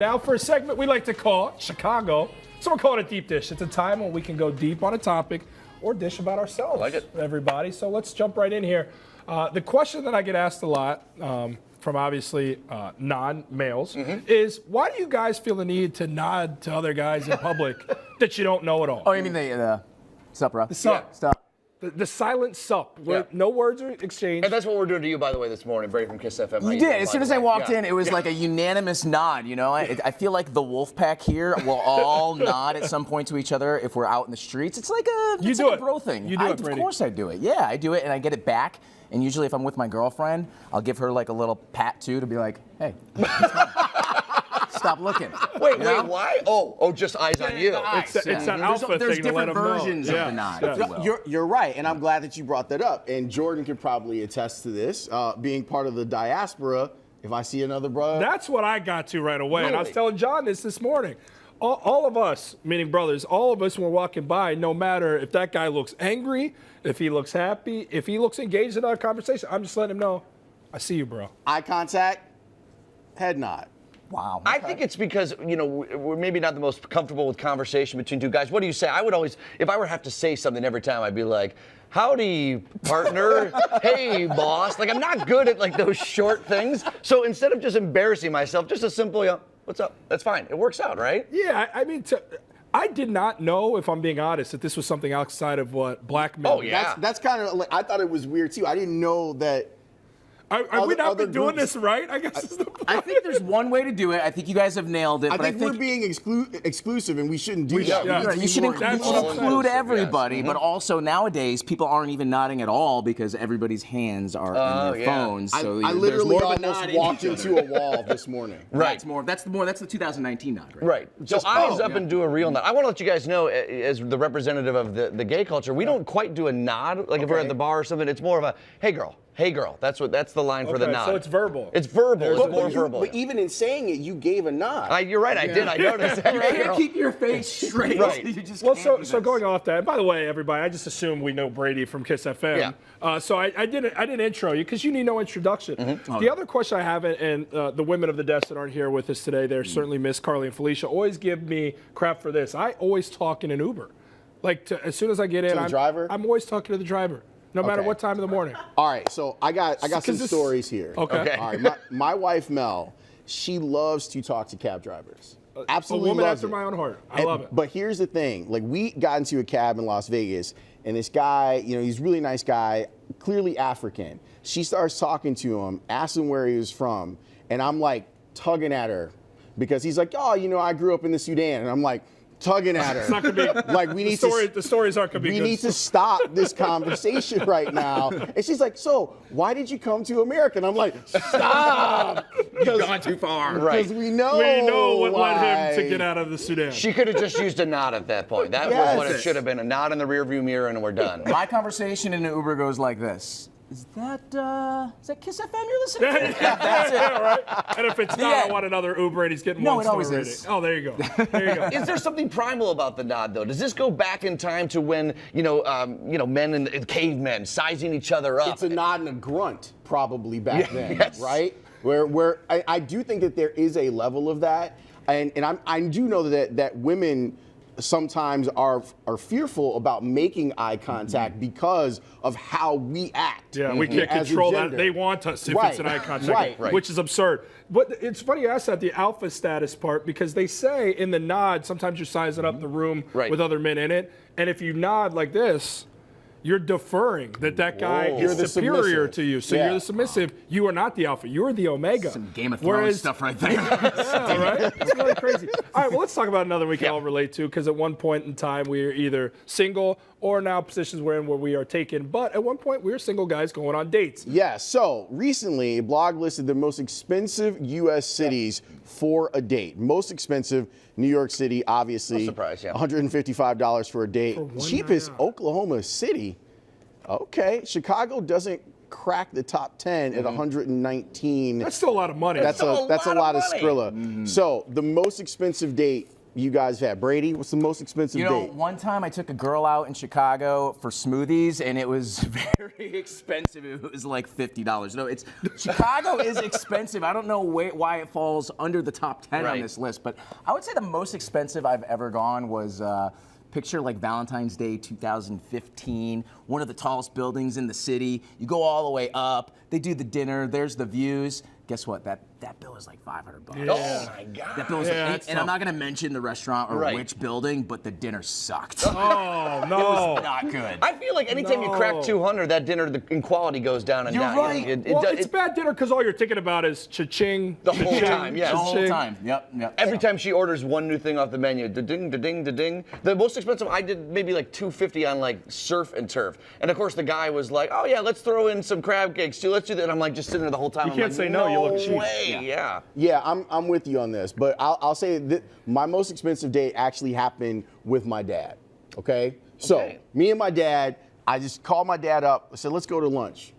Now for a segment we like to call Chicago. Someone call it a deep dish. It's a time when we can go deep on a topic or dish about ourselves. I like it. Everybody. So let's jump right in here. The question that I get asked a lot from obviously non-males is, why do you guys feel the need to nod to other guys in public that you don't know at all? Oh, you mean the sup, bro? The sup. Yeah. Sup. The silent sup, where no words are exchanged. And that's what we're doing to you, by the way, this morning, Brady from Kiss FM. You did. As soon as I walked in, it was like a unanimous nod, you know? I feel like the wolf pack here will all nod at some point to each other if we're out in the streets. It's like a bro thing. You do it, Of Brady. course I do it. Yeah, I do it, and I get it back. And usually if I'm with my girlfriend, I'll give her like a little pat, too, to be like, hey, stop looking. Wait, why? Oh, just eyes on you. It's an alpha There's thing to let different them know. versions of the nod, if you will. You're right, and I'm glad that you brought that up. And Jordan could probably attest to this, being part of the diaspora. If I see another brother, That's what I got to right away. And I was Really? telling John this morning. All of us, meaning brothers, all of us when we're walking by, no matter if that guy looks angry, if he looks happy, if he looks engaged in our conversation, I'm just letting him know, I see you, bro. eye contact, head nod. Wow. I think it's because, we're maybe not the most comfortable with conversation between two guys. What do you say? I would always, if I were to have to say something every time, I'd be like, howdy, partner. Hey, boss. Like, I'm not good at, like, those short things. So instead of just embarrassing myself, just a simple, what's up? That's fine. It works out, right? Yeah, I mean, I did not know, if I'm being honest, that this was something outside of what black men. Oh, yeah. That's kind of like, I thought it was weird too. I didn't know that. Are we not other been doing groups- this right? I guess. Is the I think there's one way to do it. I think you guys have nailed it. I but think we're being exclusive, and we shouldn't do that. should- We need yeah. to be You should more That's include, what I'm saying. everybody, but also nowadays people aren't even nodding at all because everybody's hands are in their yeah. phones. I So there's literally more of a almost nod in walked each other. into a wall this morning. Right. That's the 2019 nod, right? Right. So Just eyes both. up and do a real nod. I want to let you guys know, as the representative of the gay culture, we don't quite do a nod. Like if we're at the bar or something, it's more of a, hey girl. Hey girl. That's the line for the Okay, nod. so it's verbal. It's verbal. It's more But verbal. even in saying it, you gave a nod. You're right. I did. I noticed. You can't keep your face straight. Right. You just Well, can't do so this. going off that, and by the way, everybody, I just assume we know Brady from Kiss FM. Yeah. So I didn't intro you because you need no introduction. The other question I have, and the women of the desk that aren't here with us today, they're certainly Miss Carly and Felicia, always give me crap for this. I always talk in an Uber. Like as soon as I get in, the driver? I'm always talking to the driver, no matter what time of the morning. All right, so I got some 'Cause this- stories here. Okay. All right, my wife Mel, she loves to talk to cab drivers. Absolutely A woman loves after it. my own heart. I love it. But here's the thing: like we got into a cab in Las Vegas, and this guy, he's a really nice guy, clearly African. She starts talking to him, asks him where he was from, and I'm like tugging at her because he's like, oh, I grew up in the Sudan, and I'm like tugging at her. It's not gonna be like we need to. the stories aren't gonna be We good. need to stop this conversation right now. And she's like, so why did you come to America? And I'm like, stop. You've gone too far. Right. Because we know what led him to why. get out of the Sudan. She could have just used a nod at that point. That was what it should have been. A nod in the rearview mirror, and we're done. My conversation in an Uber goes like this. Is that Kiss FM you're listening to? That's it. Yeah, right. And if it's not, I end. want another Uber, and he's getting No, one it always star rating. is. Oh, there you go. There you go. Is there something primal about the nod, though? Does this go back in time to when men and cavemen sizing each other up? It's a nod and a grunt probably back then, yes. right? Where I do think that there is a level of that. And I do know that women sometimes are fearful about making eye contact because of how we act. Yeah, we can't as a control that. gender. They want us if Right. it's an eye contact, Right. which is absurd. But it's funny you asked that, the alpha status part, because they say in the nod, sometimes you're sizing up the room with other men in it, and if you nod like this, you're deferring that guy You're is the superior submissive. to you. So Yeah. you're the submissive. You are not the alpha. You're the omega. Some Game of Thrones stuff right there. Yeah, right? It's really crazy. All right, well, let's talk about another we can all relate to, because at one point in time, we are either single or now positions we're in where we are taken. But at one point, we were single guys going on dates. Yeah, so recently, a blog listed the most expensive U.S. cities for a date. Most expensive, New York City, obviously. No surprise, yeah. $155 for a date. For one Cheapest, night out. Oklahoma City. Okay, Chicago doesn't crack the top 10 at 119. That's still a lot of money. That's a lot of money. Skrilla. So the most expensive date you guys have had? Brady, what's the most expensive You know, date? one time I took a girl out in Chicago for smoothies, and it was very expensive. It was like $50. No, Chicago is expensive. I don't know why it falls under the top 10 on this list, but I would say the most expensive I've ever gone was picture like Valentine's Day 2015, one of the tallest buildings in the city. You go all the way up. They do the dinner. There's the views. Guess what? That bill is like $500. Yeah. Oh my God. That bill is Yeah, like, that's and I'm tough. not gonna mention the restaurant or which building, but the dinner sucked. Oh, no. Not good. I feel like anytime you crack No. 200, that dinner in quality goes down and You're down. right. It's bad dinner because all you're thinking about is cha-ching. The whole cha-ching, time, yes. The whole cha-ching. time. Yep. Every time she orders one new thing off the menu, da-ding, da-ding, da-ding. The most expensive, I did maybe like $250 on like surf and turf. And of course the guy was like, oh yeah, let's throw in some crab cakes too. Let's do that. And I'm like just sitting there the whole time. You I'm can't like, say no, you look cheap. Way. Yeah. Yeah, I'm with you on this, but I'll say that my most expensive date actually happened with my dad. Okay? So, me and my dad, I just called my dad up. I said, let's go to lunch.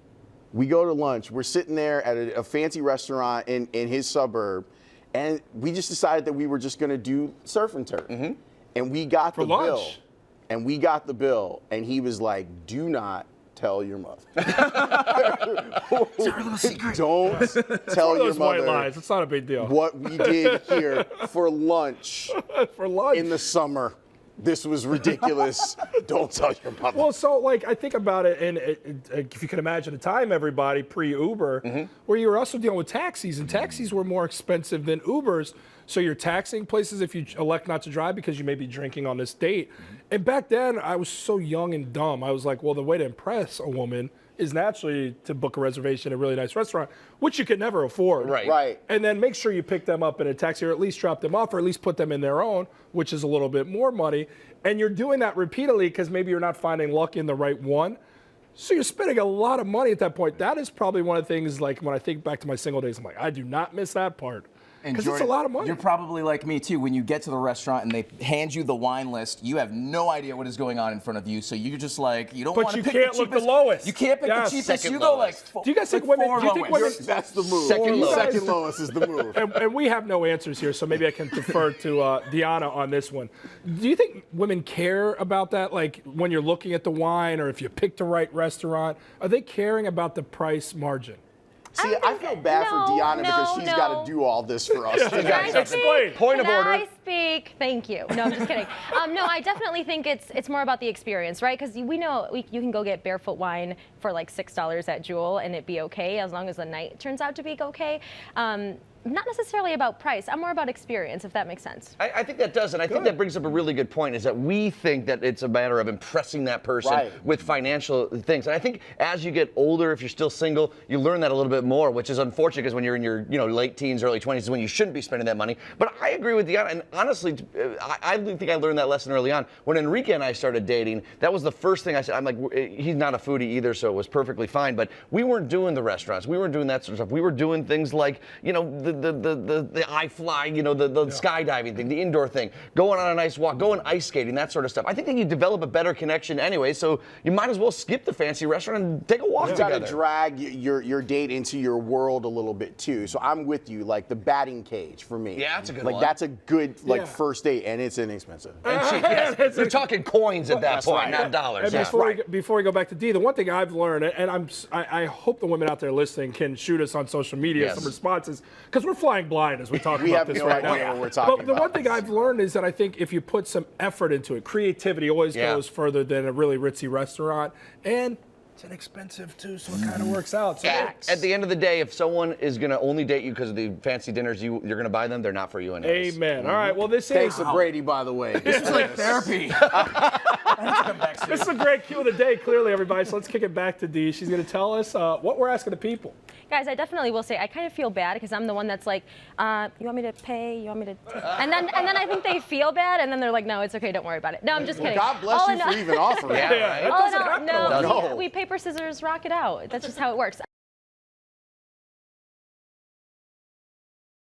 We go to lunch. We're sitting there at a fancy restaurant in his suburb, and we just decided that we were just going to do surf and turf. And we got the lunch? bill. And we got the bill, and he was like, do not tell your mother. It's our little secret. Don't tell your Those white mother lies. It's not a big deal. what we did here for lunch For lunch. in the summer. This was ridiculous. Don't tell your mother. Well, so like I think about it, and if you can imagine the time, everybody pre-Uber, where you were also dealing with taxis, and taxis were more expensive than Ubers. So you're taxing places if you elect not to drive because you may be drinking on this date. And back then, I was so young and dumb. I was like, well, the way to impress a woman is naturally to book a reservation at a really nice restaurant, which you could never afford. Right. And then make sure you pick them up in a taxi, or at least drop them off, or at least put them in their own, which is a little bit more money. And you're doing that repeatedly because maybe you're not finding luck in the right one. So you're spending a lot of money at that point. That is probably one of the things, like when I think back to my single days, I'm like, I do not miss that part. And Because it's a Jordan, lot of money. You're probably like me too. When you get to the restaurant and they hand you the wine list, you have no idea what is going on in front of you. So you're just like, you don't But want to you pick can't the look cheapest. the lowest. You can't pick Yes. the cheapest. Second You go like. lowest. Do you guys think like women? four Do you think lowest. women? That's the move. Second lowest. Second lowest is the move. And we have no answers here, so maybe I can defer to Deanna on this one. Do you think women care about that? Like when you're looking at the wine, or if you pick the right restaurant, are they caring about the price margin? See, I feel bad for Deanna because she's got to do all this for us. Yeah. Guys, Explain. Point of Can order. I speak? Thank you. No, I'm just kidding. No, I definitely think it's more about the experience, right? Because we know you can go get barefoot wine for like $6 at Jewel and it be okay as long as the night turns out to be okay. Not necessarily about price. I'm more about experience, if that makes sense. I think that does, and I think that brings up a really good point, is that we think that it's a matter of impressing that person with financial things. And I think as you get older, if you're still single, you learn that a little bit more, which is unfortunate because when you're in your late teens, early 20s is when you shouldn't be spending that money. But I agree with Deanna, and honestly, I think I learned that lesson early on. When Enrique and I started dating, that was the first thing I said. I'm like, he's not a foodie either, so it was perfectly fine, but we weren't doing the restaurants. We weren't doing that sort of stuff. We were doing things like, the iFly, the skydiving thing, the indoor thing, going on a nice walk, going ice skating, that sort of stuff. I think that you develop a better connection anyway, so you might as well skip the fancy restaurant and take a walk You together. got to drag your date into your world a little bit too. So I'm with you, like the batting cage for me. Yeah, that's a good like one. that's a good Yeah. first date, and it's inexpensive. Yes, you're talking coins at that That's point, right. not dollars. And Yeah. before we go back to D, the one thing I've learned, and I hope the women out there listening can shoot us on social media Yes. some responses, because we're flying blind as we talk We about have this no right idea now. what we're talking But the one about. thing I've learned is that I think if you put some effort into it, creativity always Yeah. goes further than a really ritzy restaurant, and it's inexpensive too, so it kind of works out. So At the end of the day, if someone is going to only date you because of the fancy dinners you're going to buy them, they're not for you anyways. amen. All right. Well, this Thanks is to Brady, by the way. This was like therapy. this is a great cue of the day. Clearly, everybody. So let's kick it back to D. She's going to tell us what we're asking the people. Guys, I definitely will say I kind of feel bad because I'm the one that's like, you want me to pay? You want me to? And then I think they feel bad, and then they're like, no, it's okay, don't worry about it. No, I'm just kidding. God bless All you in for all- even offering. Yeah, right? That Oh doesn't no, happen a lot. no, No. we paper scissors rock it out. That's just how it works.